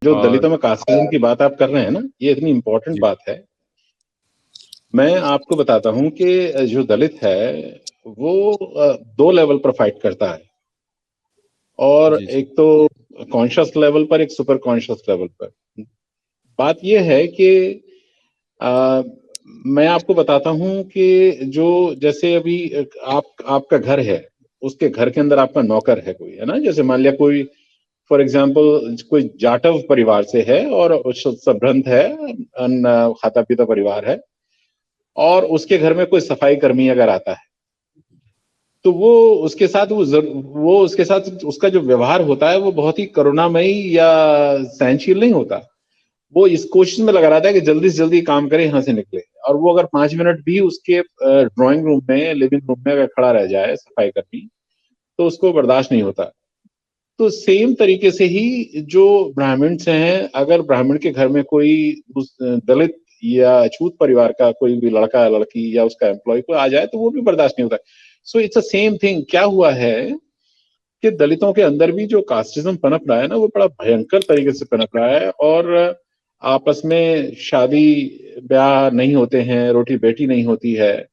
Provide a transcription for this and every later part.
जो और दलितों में कास्टिज्म की बात आप कर रहे हैं ना, ये इतनी इम्पोर्टेंट जी बात है। मैं आपको बताता हूँ कि जो दलित है वो 2 लेवल पर फाइट करता है, और जी जी एक तो कॉन्शियस लेवल पर, एक सुपर कॉन्शियस लेवल पर। बात ये है कि अ, मैं आपको बताता हूँ कि जो जैसे अभी आपका घर है, उसके घर के अंदर आपका नौकर है कोई, है ना? जैसे मान लिया कोई फॉर एग्जाम्पल कोई जाटव परिवार से है और संभ्रांत है, अन्न खाता पीता परिवार है, और उसके घर में कोई सफाई कर्मी अगर आता है, तो वो उसके साथ उसका जो व्यवहार होता है वो बहुत ही करुणामयी या सहनशील नहीं होता। वो इस कोशिश में लगा रहता है कि जल्दी से जल्दी काम करे, यहाँ से निकले, और वो अगर 5 मिनट भी उसके ड्राइंग रूम में, लिविंग रूम में अगर खड़ा रह जाए सफाई कर्मी, तो उसको बर्दाश्त नहीं होता। तो सेम तरीके से ही जो ब्राह्मण्स हैं, अगर ब्राह्मण के घर में कोई दलित या अछूत परिवार का कोई भी लड़का लड़की या उसका एम्प्लॉय को आ जाए, तो वो भी बर्दाश्त नहीं होता। So it's a same thing. क्या हुआ है कि दलितों के अंदर भी जो कास्टिज्म पनप रहा है ना, वो बड़ा भयंकर तरीके से पनप रहा है, और आपस में शादी ब्याह नहीं होते हैं, रोटी बेटी नहीं होती है।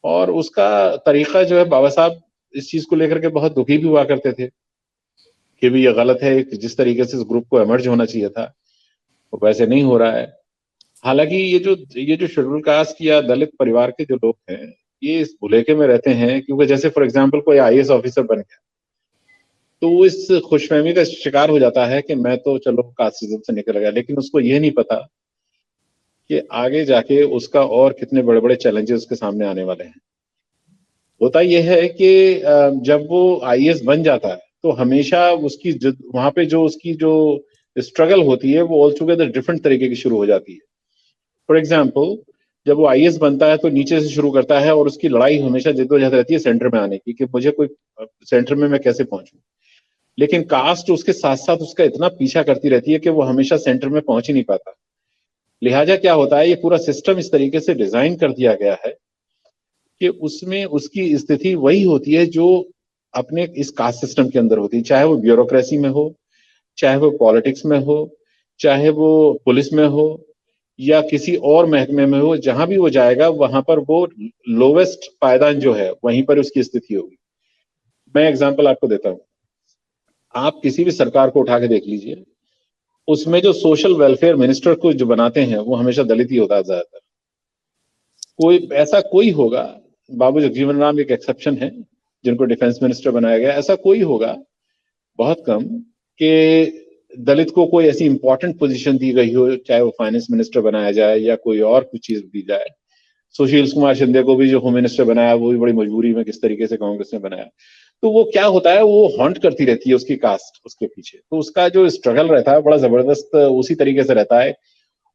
और उसका तरीका जो है, बाबा साहब इस चीज को लेकर के बहुत दुखी भी हुआ करते थे कि भी ये गलत है, जिस तरीके से इस ग्रुप को इमर्ज होना चाहिए था वो वैसे नहीं हो रहा है। हालांकि ये जो शेड्यूल कास्ट या दलित परिवार के जो लोग हैं, ये इस भुलेखे में रहते हैं, क्योंकि जैसे फॉर एग्जाम्पल कोई आईएएस ऑफिसर बन गया, तो वो इस खुशफहमी का शिकार हो जाता है कि मैं तो चलो कास्टिज्म से निकल गया, लेकिन उसको ये नहीं पता कि आगे जाके उसका और कितने बड़े बड़े चैलेंजेस उसके सामने आने वाले हैं। होता यह है कि जब वो आईएएस बन जाता है, तो हमेशा उसकी वहां पे जो उसकी जो स्ट्रगल होती है वो ऑल टुगेदर डिफरेंट तरीके की शुरू हो जाती है। फॉर एग्जाम्पल, जब वो आईएएस बनता है तो नीचे से शुरू करता है, और उसकी लड़ाई हमेशा जद्दोजहद रहती है सेंटर में आने की, कि मुझे कोई सेंटर में मैं कैसे पहुंचूं। लेकिन कास्ट उसके साथ साथ उसका इतना पीछा करती रहती है कि वो हमेशा सेंटर में पहुंच ही नहीं पाता। लिहाजा क्या होता है, ये पूरा सिस्टम इस तरीके से डिजाइन कर दिया गया है कि उसमें उसकी स्थिति वही होती है जो अपने इस कास्ट सिस्टम के अंदर होती है, चाहे वो ब्यूरोक्रेसी में हो, चाहे वो पॉलिटिक्स में हो, चाहे वो पुलिस में हो, या किसी और महकमे में हो। जहां भी वो जाएगा वहां पर वो लोवेस्ट पायदान जो है वहीं पर उसकी स्थिति होगी। मैं एग्जांपल आपको देता हूं। आप किसी भी सरकार को उठा के देख लीजिए, उसमें जो सोशल वेलफेयर मिनिस्टर को जो बनाते हैं वो हमेशा दलित ही होता है ज्यादातर। कोई होगा, बाबू जगजीवन राम एक एक्सेप्शन है जिनको डिफेंस मिनिस्टर बनाया गया, ऐसा कोई होगा बहुत कम कि दलित को कोई ऐसी इंपॉर्टेंट पोजीशन दी गई हो, चाहे वो फाइनेंस मिनिस्टर बनाया जाए या कोई और कुछ चीज दी जाए। सुशील कुमार शिंदे को भी जो होम मिनिस्टर बनाया, वो भी बड़ी मजबूरी में किस तरीके से कांग्रेस ने बनाया। तो वो क्या होता है, वो हॉन्ट करती रहती है उसकी कास्ट उसके पीछे, तो उसका जो स्ट्रगल रहता है बड़ा जबरदस्त उसी तरीके से रहता है।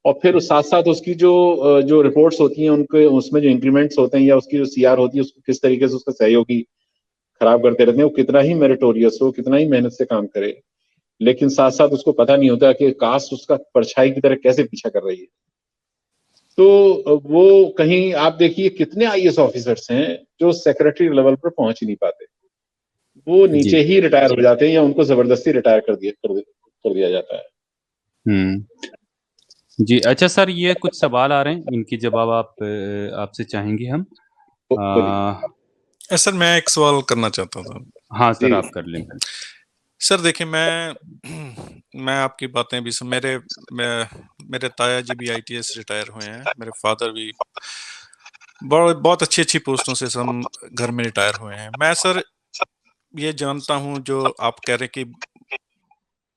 और फिर साथ साथ उसकी जो रिपोर्ट्स होती हैं, उनके उसमें जो इंक्रीमेंट्स होते हैं या उसकी जो सीआर होती है, उसको किस तरीके से उसका सहयोगी खराब करते रहते हैं। वो कितना ही मेरिटोरियस हो, कितना ही मेहनत से काम करे, लेकिन साथ साथ उसको पता नहीं होता कि कास्ट उसका परछाई की तरह कैसे पीछा कर रही है। तो वो कहीं आप देखिए कितने आईएएस ऑफिसर्स हैं जो सेक्रेटरी लेवल पर पहुंच ही नहीं पाते, वो जी नीचे ही रिटायर हो जाते हैं या उनको जबरदस्ती रिटायर कर दिया जाता है। हम्म जी। अच्छा सर, ये कुछ सवाल आ रहे हैं, इनकी जवाब आपसे चाहेंगे हम। बोलिए। सर मैं एक सवाल करना चाहता था। हाँ सर, जी आप कर लें। सर देखिए, मैं आपकी बातें भी मेरे ताया जी भी आईटीएस रिटायर हुए हैं, मेरे फादर भी बहुत अच्छी अच्छी पोस्टों से हम घर में रिटायर हुए हैं। मैं सर ये जानता हूं, जो आप कह रहे हैं कि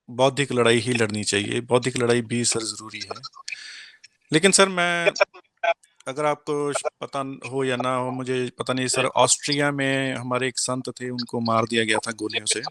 बौद्धिक लड़ाई ही लड़नी चाहिए, बौद्धिक लड़ाई भी सर जरूरी है। लेकिन सर मैं, अगर आपको पता हो या ना हो मुझे पता नहीं सर, ऑस्ट्रिया में हमारे एक संत थे, उनको मार दिया गया था गोलियों से।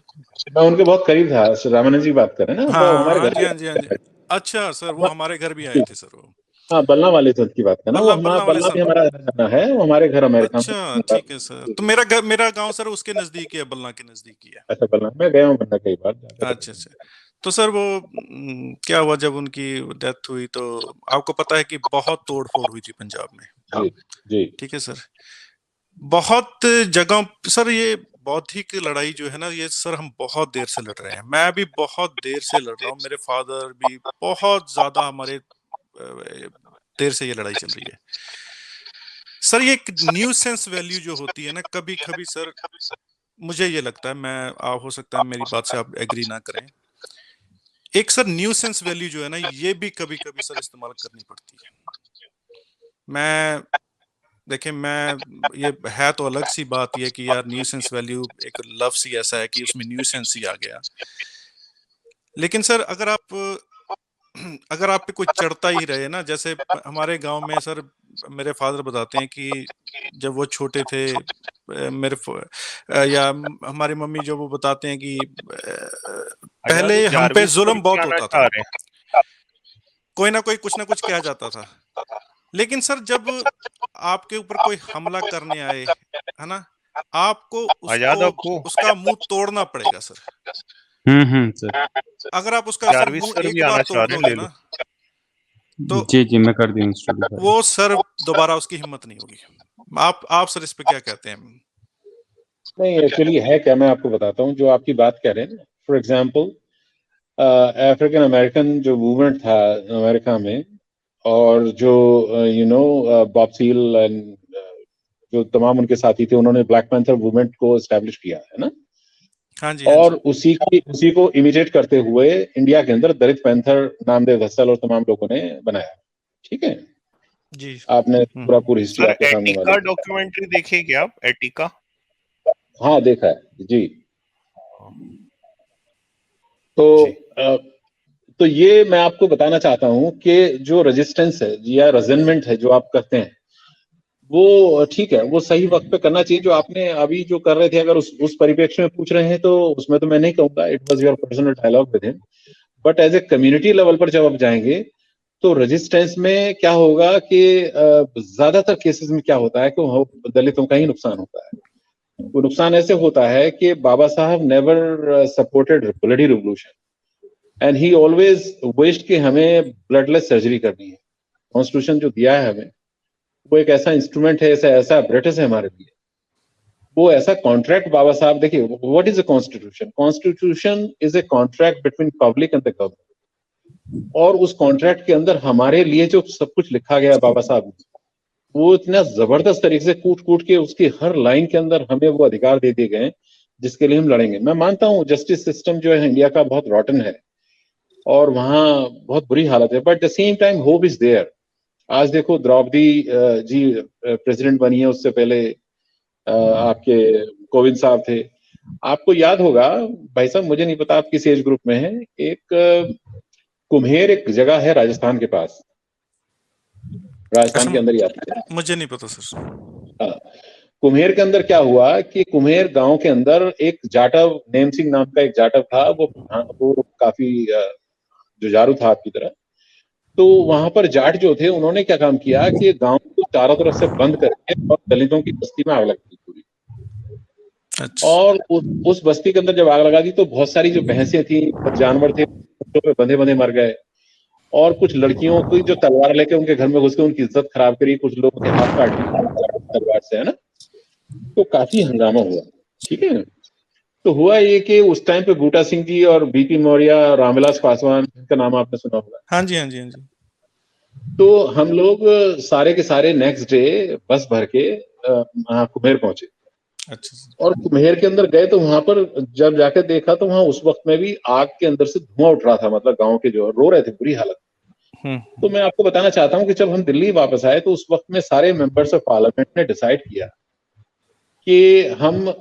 मैं उनके बहुत करीब था, रामानंद जी बात कर रहे हैं ना, वो हाँ हमारे हाँ घर जी, हाँ जी, हाँ जी। पे। अच्छा सर, वो हमारे घर भी आए थे सर वो। हाँ, बल्ला वाले संत की बात करना, वो हमारा बल्ला वाले बल्ला भी संत। हमारा है, वो हमारे घर अमेरिका में। अच्छा ठीक है सर, तो मेरा गांव सर उसके नजदीक है, बल्ला के नजदीक ही है। अच्छा, बल्ला मैं गया हूँ बल्ला कई बार, जाकर के अच्छा अच्छा। तो सर वो क्या हुआ जब उनकी डेथ हुई, तो आपको पता है कि बहुत तोड़ फोड़ हुई थी पंजाब में। जी जी। ठीक है सर, बहुत जगह सर ये बौद्धिक लड़ाई जो है ना, ये सर हम बहुत देर से लड़ रहे हैं। मैं भी बहुत देर से लड़ रहा हूँ, मेरे फादर भी बहुत ज्यादा, हमारे देर से ये लड़ाई चल रही है सर। ये एक न्यू सेंस वैल्यू जो होती है ना, कभी कभी सर मुझे ये लगता है, मैं हो सकता है मेरी बात से आप एग्री ना करें, एक सर न्यू सेंस वैल्यू जो है ना, ये भी कभी कभी सर इस्तेमाल करनी पड़ती है। देखिए, ये है तो अलग सी बात ये कि यार न्यूसेंस वैल्यू एक लफ्ज़ ही ऐसा है कि उसमें न्यूसेंस ही आ गया। लेकिन सर अगर आप पे कोई चढ़ता ही रहे ना, जैसे हमारे गांव में सर मेरे फादर बताते हैं कि जब वो छोटे थे, या हमारी मम्मी जो वो बताते हैं कि पहले हम पे जुल्म बहुत होता था, कोई ना कोई कुछ ना कुछ कह जाता था। लेकिन सर जब आपके ऊपर कोई हमला करने आए, है ना, आपको उसका मुंह तोड़ना पड़ेगा सर। सर अगर आप उसका सर मुंह एक बार तोड़ दोगे ना, तो जी मैं कर दूं वो सर दोबारा उसकी हिम्मत नहीं होगी। आप सर इस पे क्या कहते हैं? नहीं, एक्चुअली है क्या, मैं आपको बताता हूँ। जो आपकी बात कह रहे हैं ना, फॉर एग्जांपल अफ्रीकन अमेरिकन जो मूवमेंट था अमेरिका में, और जो बॉब सील एंड जो तमाम उनके साथी थे, उन्होंने ब्लैक पैंथर मूवमेंट को एस्टैब्लिश किया है ना। हाँ जी, और उसी को इमिटेट करते हुए इंडिया के अंदर दलित पैंथर नामदेव हसल और तमाम लोगों ने बनाया। ठीक है जी, आपने पूरी हिस्ट्री आपके सामने एटिका डॉक्यूमेंट्री देखी क्या आप? एटिका, हाँ देखा है जी। तो ये मैं आपको बताना चाहता हूं कि जो रेजिस्टेंस है या रेजनमेंट है जो आप करते हैं, वो ठीक है, वो सही वक्त पे करना चाहिए। जो आपने अभी जो कर रहे थे, अगर उस परिप्रेक्ष्य में पूछ रहे हैं, तो उसमें तो मैं नहीं कहूंगा, it was your personal dialogue with him. But as a community level पर जब आप जाएंगे, तो रेजिस्टेंस में क्या होगा कि ज्यादातर केसेस में क्या होता है कि दलितों का ही नुकसान होता है। वो नुकसान ऐसे होता है कि बाबा साहब never supported bloody revolution and he always wished कि हमें ब्लडलेस सर्जरी करनी है। कॉन्स्टिट्यूशन जो दिया है हमें, वो एक ऐसा इंस्ट्रूमेंट है, ऐसा ब्रिटिश है हमारे लिए। वो ऐसा कॉन्ट्रैक्ट बाबा साहब, देखिए what is a constitution? Constitution is a contract between public and the government. और उस कॉन्ट्रैक्ट के अंदर हमारे लिए जो सब कुछ लिखा गया बाबा साहब ने, वो इतना जबरदस्त तरीके से कूट कूट के उसकी हर लाइन के अंदर हमें वो अधिकार दे दिए गए जिसके लिए हम लड़ेंगे। मैं मानता हूँ जस्टिस सिस्टम जो है इंडिया का बहुत रॉटन है और वहां बहुत बुरी हालत है, but at the same time hope is there. आज देखो द्रौपदी जी प्रेसिडेंट बनी है, उससे पहले आपके कोविंद साहब थे। आपको याद होगा भाई साहब, मुझे नहीं पता आप किस एज ग्रुप में हैं, एक कुम्हेर एक जगह है राजस्थान के पास, राजस्थान के अंदर ही आती है। मुझे नहीं पता सर। कुम्हेर के अंदर क्या हुआ कि कुम्हेर गांव के अंदर एक जाटव, नेम सिंह नाम का एक जाटव था, वो काफी जुझारू था आपकी तरह। तो वहां पर जाट जो थे, उन्होंने क्या काम किया कि गांव को चारों तरफ से बंद करके और दलितों की बस्ती में आग लगा दी पूरी। और उस बस्ती के अंदर जब आग लगा दी, तो बहुत सारी जो भैंसें थी, जानवर थे, बंधे बंधे मर गए। और कुछ लड़कियों की जो तलवार लेके उनके घर में घुस के उनकी इज्जत खराब करी, कुछ लोगों के हाथ काट दिए तलवार से, है ना। तो काफी हंगामा हुआ। ठीक है, तो हुआ ये कि उस टाइम पे बूटा सिंह जी और बीपी मौर्य, रामविलास पासवान, जिनका नाम आपने सुना होगा। हाँ जी, हाँ जी, हाँ जी। तो हम लोग सारे के सारे नेक्स्ट डे बस भर के कुम्हेर पहुंचे। अच्छा। और कुम्हेर के अंदर गए तो वहां पर जब जाकर देखा, तो वहां उस वक्त में भी आग के अंदर से धुआं उठ रहा था, मतलब गांव के जो रो रहे थे, बुरी हालत। तो मैं आपको बताना चाहता हूं कि जब हम दिल्ली वापस आए, तो उस वक्त में सारे मेंबर्स ऑफ पार्लियामेंट ने डिसाइड किया कि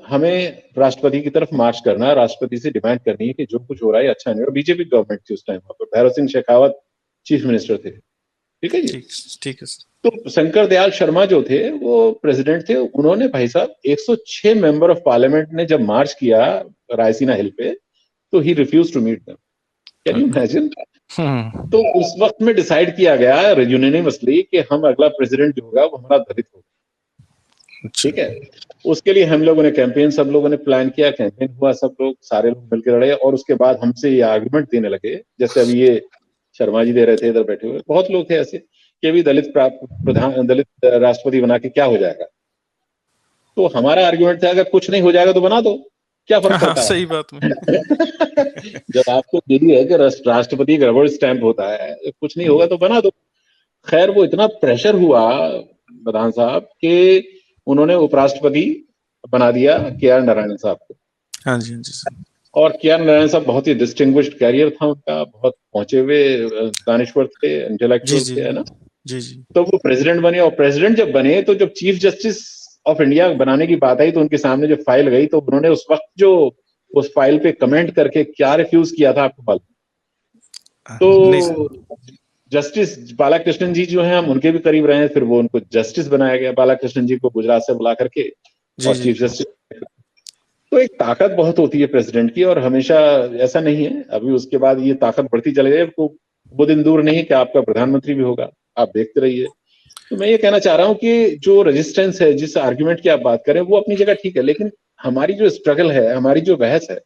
हमें राष्ट्रपति की तरफ मार्च करना है, राष्ट्रपति से डिमांड करनी है कि जो कुछ हो रहा है अच्छा नहीं। और बीजेपी गवर्नमेंट थी उस टाइम पर, भैरव सिंह शेखावत चीफ मिनिस्टर थे। ठीक है जी, ठीक है। तो शंकर दयाल शर्मा जो थे वो प्रेसिडेंट थे। उन्होंने भाई साहब 106 मेंबर ऑफ पार्लियामेंट ने जब मार्च किया रायसीना हिल पे, तो he refuse to meet them. Can you imagine? तो उस वक्त में डिसाइड किया गया यूनानिमसली कि हम अगला प्रेसिडेंट जो होगा वो हमारा दलित होगा। ठीक है, उसके लिए हम लोगों ने कैंपेन, सब लोगों ने प्लान किया, कैंपेन हुआ, सब लोग सारे लोग मिलकर लड़े। और उसके बाद हमसे ये आर्गुमेंट देने लगे, जैसे अभी ये शर्मा जी दे रहे थे इधर बैठे हुए, बहुत लोग थे ऐसे कि अभी दलित राष्ट्रपति बना के क्या हो जाएगा। तो हमारा आर्गुमेंट था अगर कुछ नहीं हो जाएगा तो बना दो, क्या फर्क हाँ, पड़ता है। सही बात में। जब आपको यही है कि राष्ट्रपति का रबड़ स्टैंप होता है, कुछ नहीं होगा तो बना दो। खैर वो इतना प्रेशर हुआ प्रधान साहब कि उन्होंने उपराष्ट्रपति बना दिया के.आर. नारायण साहब को। हाँ जी, हाँ जी सर। और के.आर. नारायण साहब बहुत ही डिस्टिंग्विश्ड कैरियर था उनका, बहुत पहुंचे हुए दानिश्वर थे, जी, इंटेलेक्चुअल जी, थे, है ना। जी, जी। तो वो प्रेसिडेंट बने, और प्रेसिडेंट जब बने तो जब चीफ जस्टिस ऑफ इंडिया बनाने की बात आई तो उनके सामने जो फाइल गई तो उन्होंने उस वक्त जो उस फाइल पे कमेंट करके क्या रिफ्यूज किया था आपको मालूम? नहीं सर। तो जस्टिस बालाकृष्णन जी जो हैं, हम उनके भी करीब रहे हैं, फिर वो उनको जस्टिस बनाया गया बालाकृष्णन जी को गुजरात से बुला करके, जी, और जी। Chief justice. तो एक ताकत बहुत होती है प्रेसिडेंट की, और हमेशा ऐसा नहीं है, अभी उसके बाद ये ताकत बढ़ती चले जाए तो वो दिन दूर नहीं कि आपका प्रधानमंत्री भी होगा, आप देखते रहिए। तो मैं ये कहना चाह रहा हूं कि जो रेजिस्टेंस है, जिस आर्गुमेंट की आप बात करें, वो अपनी जगह ठीक है, लेकिन हमारी जो स्ट्रगल है, हमारी जो बहस है,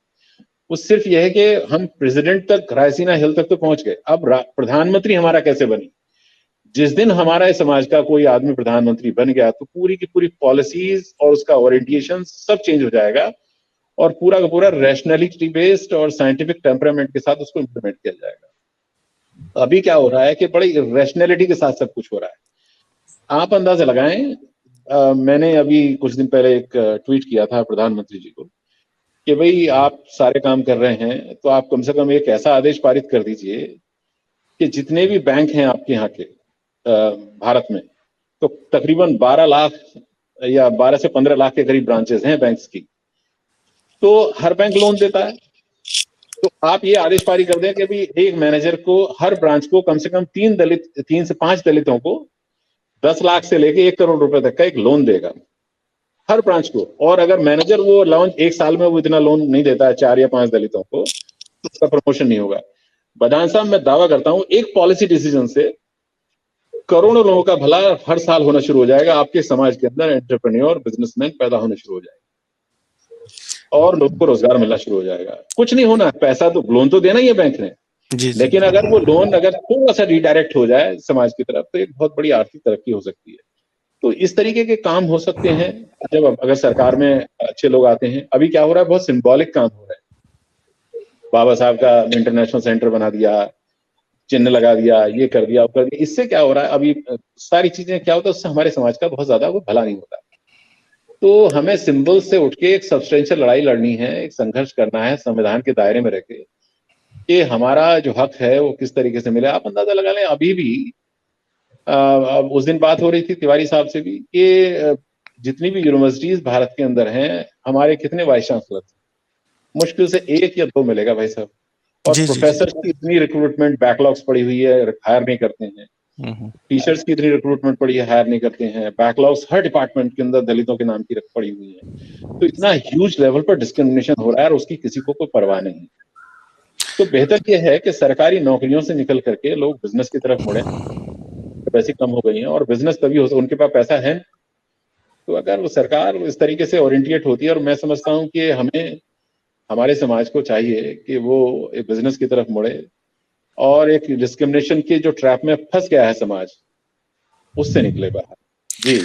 वो सिर्फ यह है कि हम प्रेसिडेंट तक, रायसीना हिल तक तो पहुंच गए, अब प्रधानमंत्री हमारा कैसे बने। जिस दिन हमारा समाज का कोई आदमी प्रधानमंत्री बन गया तो पूरी की पूरी पॉलिसीज और उसका ओरिएंटेशन सब चेंज हो जाएगा, और पूरा का पूरा रैशनैलिटी बेस्ड और साइंटिफिक टेम्परामेंट के साथ उसको इंप्लीमेंट किया जाएगा। अभी क्या हो रहा है कि बड़ी रैशनैलिटी के साथ सब कुछ हो रहा है। आप अंदाजा लगाएं, मैंने अभी कुछ दिन पहले एक ट्वीट किया था प्रधानमंत्री जी को कि भाई आप सारे काम कर रहे हैं तो आप कम से कम एक ऐसा आदेश पारित कर दीजिए कि जितने भी बैंक हैं आपके यहाँ के भारत में, तो तकरीबन 12 लाख या 12 से 15 लाख के करीब ब्रांचेस हैं बैंक्स की, तो हर बैंक लोन देता है। तो आप ये आदेश पारित कर दें कि भाई एक मैनेजर को हर ब्रांच को कम से कम 3 से 5 दलितों को 10 लाख से लेके 1 करोड़ रुपए तक का एक लोन देगा हर ब्रांच को। और अगर मैनेजर वो लोन एक साल में वो इतना लोन नहीं देता है 4 या 5 दलितों को, तो उसका प्रमोशन नहीं होगा। बदान साहब, मैं दावा करता हूं एक पॉलिसी डिसीजन से करोड़ों लोगों का भला हर साल होना शुरू हो जाएगा। आपके समाज के अंदर एंटरप्रेन्योर, बिजनेसमैन पैदा होने शुरू हो जाएगा और लोगों को रोजगार मिलना शुरू हो जाएगा। कुछ नहीं होना, पैसा तो लोन तो देना ही है बैंक ने, जी, जी। लेकिन अगर वो लोन अगर थोड़ा सा रिडायरेक्ट हो जाए समाज की तरफ तो एक बहुत बड़ी आर्थिक तरक्की हो सकती है। तो इस तरीके के काम हो सकते हैं जब अगर सरकार में अच्छे लोग आते हैं। अभी क्या हो रहा है, बहुत सिंबॉलिक काम हो रहा है। बाबा साहब का इंटरनेशनल सेंटर बना दिया, चिन्ह लगा दिया, ये कर दिया, वो कर दिया। इससे क्या हो रहा है, अभी सारी चीजें क्या होता है, उससे हमारे समाज का बहुत ज्यादा वो भला नहीं होता। तो हमें सिंबल से उठ के एक सब्सटेंशियल लड़ाई लड़नी है, एक संघर्ष करना है संविधान के दायरे में रह के कि हमारा जो हक है वो किस तरीके से मिले। आप अंदाजा लगा लें, अभी भी उस दिन बात हो रही थी तिवारी साहब से भी कि जितनी भी यूनिवर्सिटीज भारत के अंदर हैं, हमारे कितने वाइस चांसलर, मुश्किल से 1 या 2 मिलेगा भाई साहब। और जी, जी, प्रोफेसर की इतनी रिक्रूटमेंट बैकलॉग्स पड़ी हुई है, हायर नहीं करते हैं। टीचर्स की इतनी रिक्रूटमेंट पड़ी है, हायर नहीं करते हैं। बैकलॉग्स हर डिपार्टमेंट के अंदर दलितों के नाम की पड़ी हुई है। तो इतना ह्यूज लेवल पर डिस्क्रिमिनेशन हो रहा है और उसकी किसी को कोई परवाह नहीं। तो बेहतर यह है कि सरकारी नौकरियों से निकल करके लोग बिजनेस की तरफ मुड़े। पैसे कम हो गई हैं और बिजनेस तभी हो, उनके पास पैसा है। तो अगर वो सरकार इस तरीके से ओरिएंटेट होती है, और मैं समझता हूं कि हमें, हमारे समाज को चाहिए कि वो एक बिजनेस की तरफ मुड़े और एक डिस्क्रिमिनेशन के जो ट्रैप में फंस गया है समाज, उससे निकले बाहर। जी।